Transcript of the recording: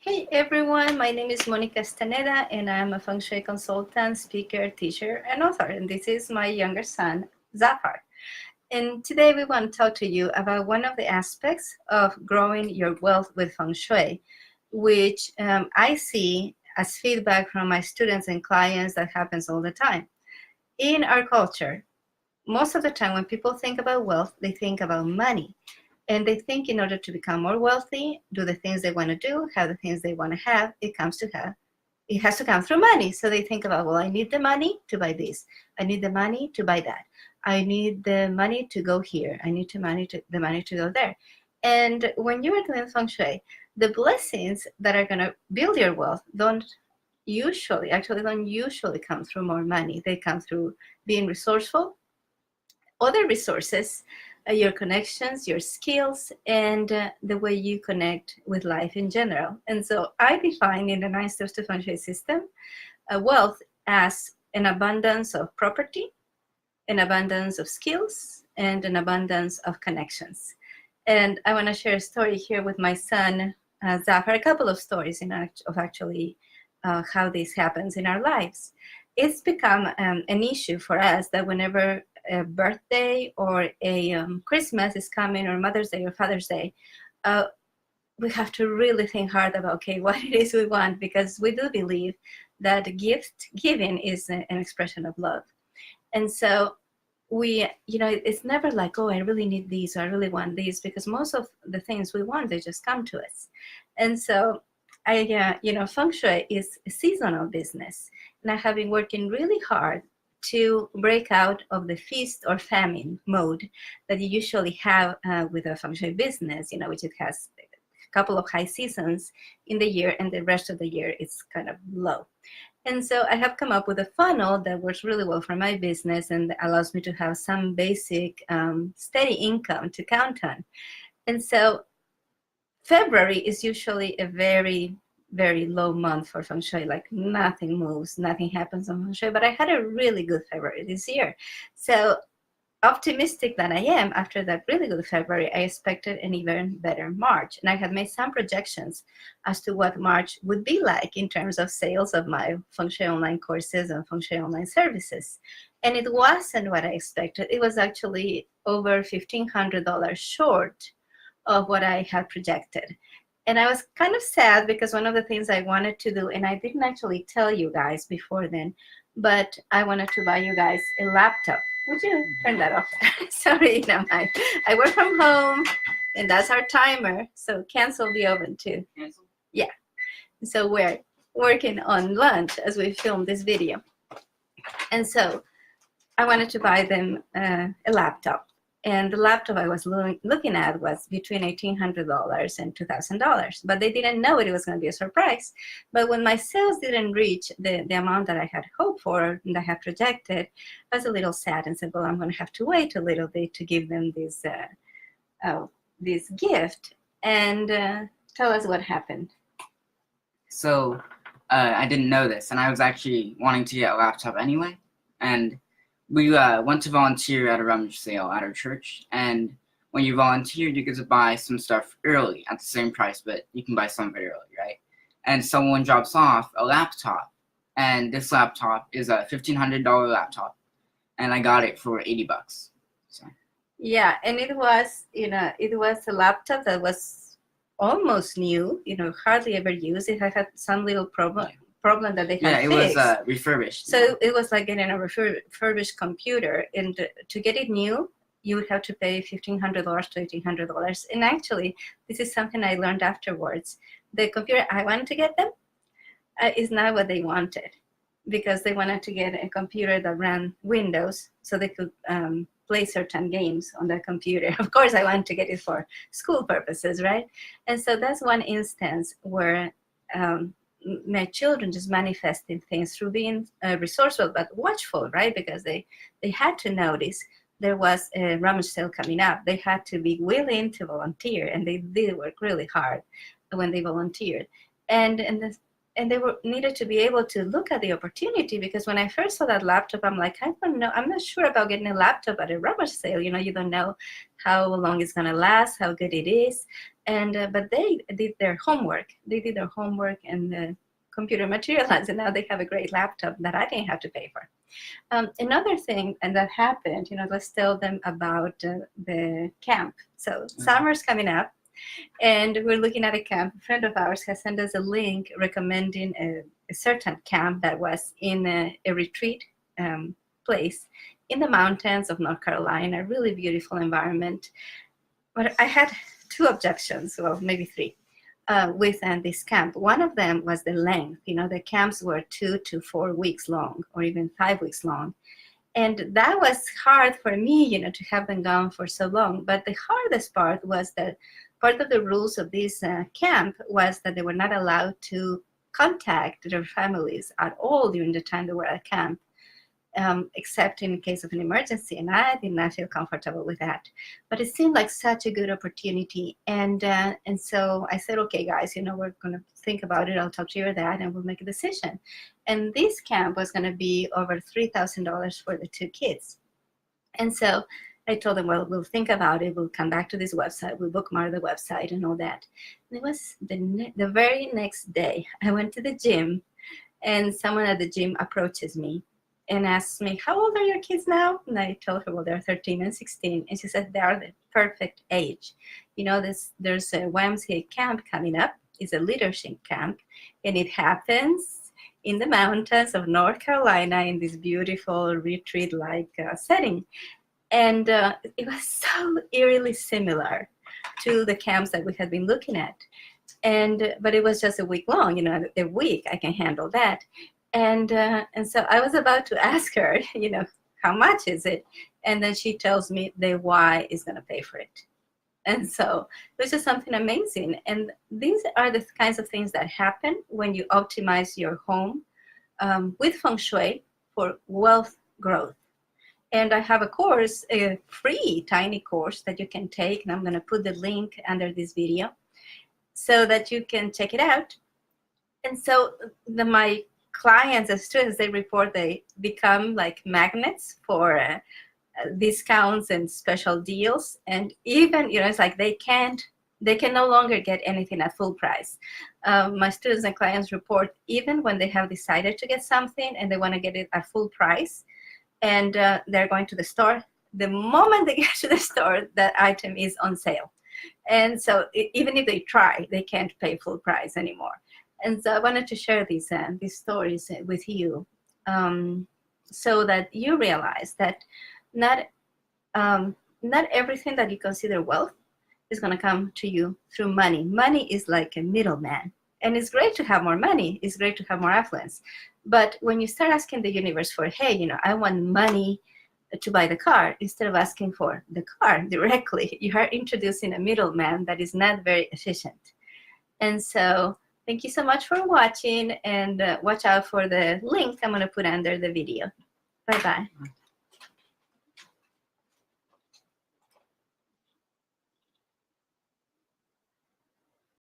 Hey everyone, my name is Monica Staneda and I'm a feng shui consultant, speaker, teacher, and author. And this is my younger son, Zafar. And today we want to talk to you about one of the aspects of growing your wealth with feng shui, which I see as feedback from my students and clients that happens all the time. In our culture, most of the time when people think about wealth, they think about money. And they think in order to become more wealthy, do the things they want to do, have the things they want to have, it has to come through money. So they think about, well, I need the money to buy this. I need the money to buy that. I need the money to go here. I need the money to go there. And when you are doing feng shui, the blessings that are going to build your wealth don't usually come through more money. They come through being resourceful, other resources, your connections, your skills, and the way you connect with life in general. And so I define in the 9 Steps to Feng Shui system wealth as an abundance of property, an abundance of skills, and an abundance of connections. And I want to share a story here with my son, Zafar, a couple of stories of actually how this happens in our lives. It's become an issue for us that whenever a birthday or a Christmas is coming, or Mother's Day or Father's Day, we have to really think hard about, okay, what it is we want, because we do believe that gift giving is an expression of love. And so it's never like, oh, I really need these, or I really want these, because most of the things we want, they just come to us. And so feng shui is a seasonal business, and I have been working really hard to break out of the feast or famine mode that you usually have with a feng shui business, which it has a couple of high seasons in the year, and the rest of the year it's kind of low. And so I have come up with a funnel that works really well for my business and allows me to have some basic steady income to count on. And so February is usually a very, very low month for feng shui. Like nothing moves, nothing happens on feng shui. But I had a really good February this year. So optimistic that I am, after that really good February, I expected an even better March. And I had made some projections as to what March would be like in terms of sales of my feng shui online courses and feng shui online services. And it wasn't what I expected. It was actually over $1,500 short of what I had projected. And I was kind of sad because one of the things I wanted to do, and I didn't actually tell you guys before then, but I wanted to buy you guys a laptop. Would you turn that off? Sorry, I work from home, and that's our timer. So cancel the oven too. Cancel? Yeah. So we're working on lunch as we film this video. And so I wanted to buy them a laptop. And the laptop I was looking at was between $1,800 and $2,000. But they didn't know it was going to be a surprise. But when my sales didn't reach the amount that I had hoped for and I had projected, I was a little sad and said, well, I'm going to have to wait a little bit to give them this gift. And tell us what happened. So I didn't know this, and I was actually wanting to get a laptop anyway. And we went to volunteer at a rummage sale at our church, and when you volunteer, you get to buy some stuff early at the same price, but you can buy some of it early, right? And someone drops off a laptop, and this laptop is a $1,500 laptop, and I got it for $80. So. Yeah, and it was a laptop that was almost new, hardly ever used. It had some little problem that they had fixed. Was refurbished. So it was like getting a refurbished computer, and to get it new, you would have to pay $1,500 to $1,800. And actually, this is something I learned afterwards. The computer I wanted to get them is not what they wanted, because they wanted to get a computer that ran Windows so they could play certain games on the computer. Of course, I wanted to get it for school purposes, right? And so that's one instance where my children just manifesting things through being resourceful but watchful, right? Because they had to notice there was a rummage sale coming up. They had to be willing to volunteer, and they did work really hard when they volunteered. And and they were needed to be able to look at the opportunity, because when I first saw that laptop, I'm like, I don't know, I'm not sure about getting a laptop at a rummage sale. You don't know how long it's gonna last, how good it is, and but they did their homework. They did their homework, and the computer materialized, and now they have a great laptop that I didn't have to pay for. Another thing, and that happened, let's tell them about the camp. So summer's coming up, and we're looking at a camp. A friend of ours has sent us a link recommending a certain camp that was in a retreat place in the mountains of North Carolina, a really beautiful environment. But I had two objections, well, maybe three, with this camp. One of them was the length. The camps were 2 to 4 weeks long, or even 5 weeks long. And that was hard for me, to have them gone for so long. But the hardest part was that part of the rules of this camp was that they were not allowed to contact their families at all during the time they were at camp, except in case of an emergency. And I did not feel comfortable with that. But it seemed like such a good opportunity. And so I said, okay, guys, we're going to think about it. I'll talk to your dad and we'll make a decision. And this camp was going to be over $3,000 for the 2 kids. And so I told them, well, we'll think about it. We'll come back to this website. We'll bookmark the website and all that. And it was the very next day, I went to the gym, and someone at the gym approaches me and asks me, how old are your kids now? And I told her, well, they're 13 and 16. And she said, they are the perfect age. There's a YMCA camp coming up. It's a leadership camp, and it happens in the mountains of North Carolina in this beautiful retreat-like setting. And it was so eerily similar to the camps that we had been looking at. But it was just a week long, a week, I can handle that. And so I was about to ask her, how much is it? And then she tells me the Y is going to pay for it. And so this is something amazing. And these are the kinds of things that happen when you optimize your home with feng shui for wealth growth. And I have a course, a free tiny course that you can take, and I'm going to put the link under this video so that you can check it out. And so my clients and students, they report they become like magnets for discounts and special deals. And even, it's like they can no longer get anything at full price. My students and clients report even when they have decided to get something and they want to get it at full price, and they're going to the store, the moment they get to the store, that item is on sale. And so even if they try, they can't pay full price anymore. And so I wanted to share these stories with you, so that you realize that not everything that you consider wealth is going to come to you through money. Money is like a middleman. And it's great to have more money. It's great to have more affluence. But when you start asking the universe for, hey, I want money to buy the car, instead of asking for the car directly, you are introducing a middleman that is not very efficient. And so thank you so much for watching, and watch out for the link I'm going to put under the video. Bye-bye.